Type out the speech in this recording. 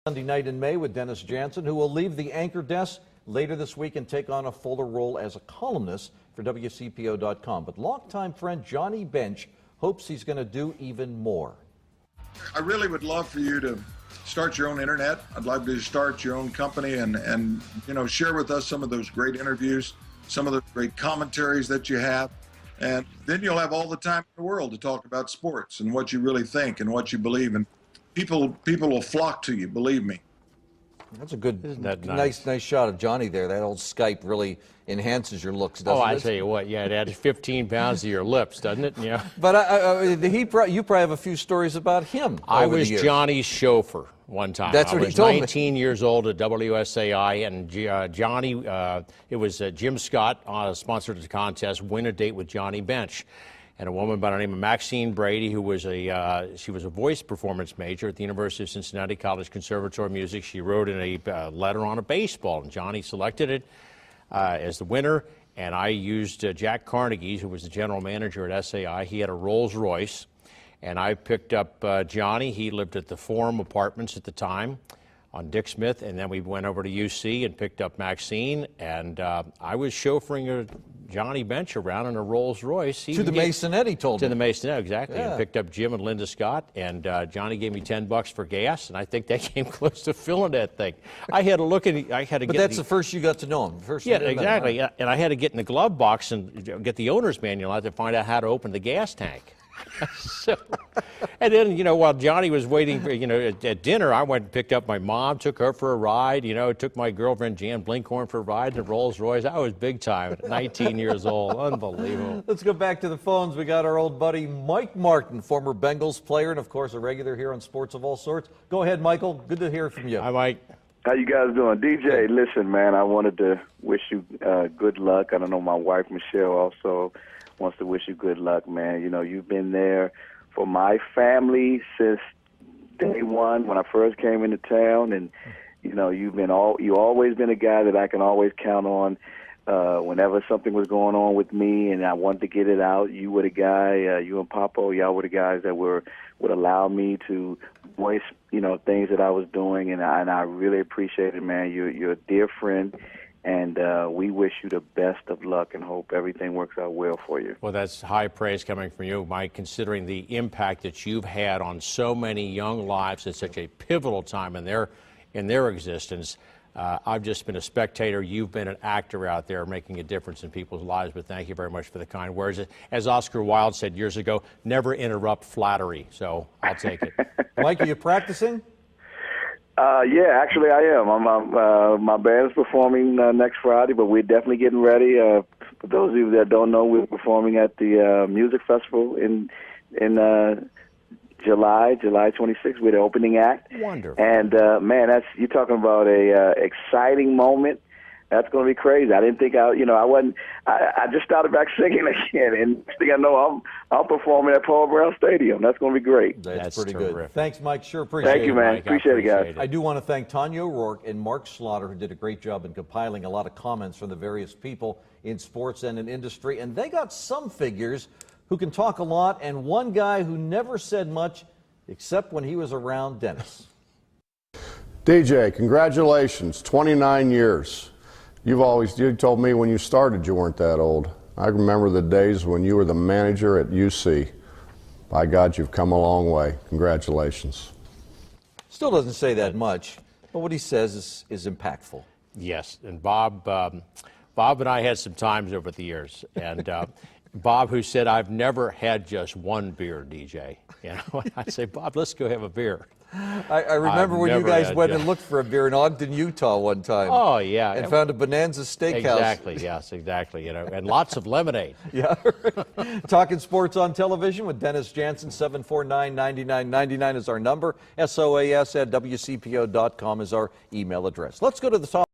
Sunday night in May with Dennis Janson, who will leave the anchor desk later this week and take on a fuller role as a columnist for WCPO.com. But longtime friend Johnny Bench hopes he's going to do even more. I really would love for you to start your own internet. I'd love to start your own company and share with us some of those great interviews, some of the great commentaries that you have. And then you'll have all the time in the world to talk about sports and what you really think and what you believe in. People will flock to you, believe me. That's a good, nice shot of Johnny there. That old Skype really enhances your looks, doesn't it? Oh, I tell you what, yeah, it adds 15 pounds to your lips, doesn't it? Yeah. But you probably have a few stories about him. I was Johnny's chauffeur one time. That's what he told me. I was 19 years old at WSAI, and Johnny, it was Jim Scott sponsored the contest, Win a Date with Johnny Bench. And a woman by the name of Maxine Brady, who was she was a voice performance major at the University of Cincinnati College Conservatory of Music. She wrote in a letter on a baseball, and Johnny selected it as the winner. And I used Jack Carnegie, who was the general manager at SAI. He had a Rolls Royce, and I picked up Johnny. He lived at the Forum Apartments at the time on Dick Smith, and then we went over to UC and picked up Maxine, and I was chauffeuring Johnny Bench around in a Rolls Royce. To the Masonette, he told me. To the Masonette, exactly. Yeah. And picked up Jim and Linda Scott, and Johnny gave me $10 for gas, and I think that came close to filling that thing. I had to look at, I had to But get that's the first you got to know him. First yeah, exactly. And I had to get in the glove box and get the owner's manual out to find out how to open the gas tank. So, and then, while Johnny was waiting for, at dinner, I went and picked up my mom, took her for a ride, took my girlfriend Jan Blinkhorn for a ride in a Rolls Royce. I was big time at 19 years old. Unbelievable. Let's go back to the phones. We got our old buddy Mike Martin, former Bengals player and, of course, a regular here on Sports of All Sorts. Go ahead, Michael. Good to hear from you. Hi, Mike. How you guys doing? DJ, listen, man, I wanted to wish you good luck. I don't know, my wife, Michelle, also wants to wish you good luck, man. You've been there for my family since day one when I first came into town, and you always been a guy that I can always count on. Whenever something was going on with me and I wanted to get it out, you were the guy. You and Papo, y'all were the guys that would allow me to voice, things that I was doing, and I really appreciate it, man. You're a dear friend. And we wish you the best of luck and hope everything works out well for you. Well, that's high praise coming from you, Mike, considering the impact that you've had on so many young lives at such a pivotal time in their existence. I've just been a spectator. You've been an actor out there making a difference in people's lives, but thank you very much for the kind words. As Oscar Wilde said years ago, never interrupt flattery, so I'll take it. Mike, are you practicing? Yeah, actually I am. My band is performing next Friday, but we're definitely getting ready. For those of you that don't know, we're performing at the music festival in July 26th. We're the opening act. Wonderful. And man, you're talking about a exciting moment. That's going to be crazy. I didn't think I just started back singing again, and next thing I know, I'm performing at Paul Brown Stadium. That's going to be great. That's pretty terrific. Good. Thanks, Mike. Sure appreciate it. Thank you, man. Mike, appreciate it, guys. I do want to thank Tanya O'Rourke and Mark Slaughter, who did a great job in compiling a lot of comments from the various people in sports and in industry. And they got some figures who can talk a lot, and one guy who never said much except when he was around Dennis. DJ, congratulations, 29 years. You told me when you started you weren't that old. I remember the days when you were the manager at UC. By God, you've come a long way. Congratulations. Still doesn't say that much, but what he says is impactful. Yes, and Bob and I had some times over the years, and Bob, who said, I've never had just one beer, DJ. I'd say, Bob, let's go have a beer. I remember when you guys went and looked for a beer in Ogden, Utah one time. Oh, yeah. And found a Bonanza Steakhouse. Exactly, yes, exactly. And lots of lemonade. Yeah. Talking sports on television with Dennis Janson. 749-9999 is our number. SOAS at WCPO.com is our email address. Let's go to the top.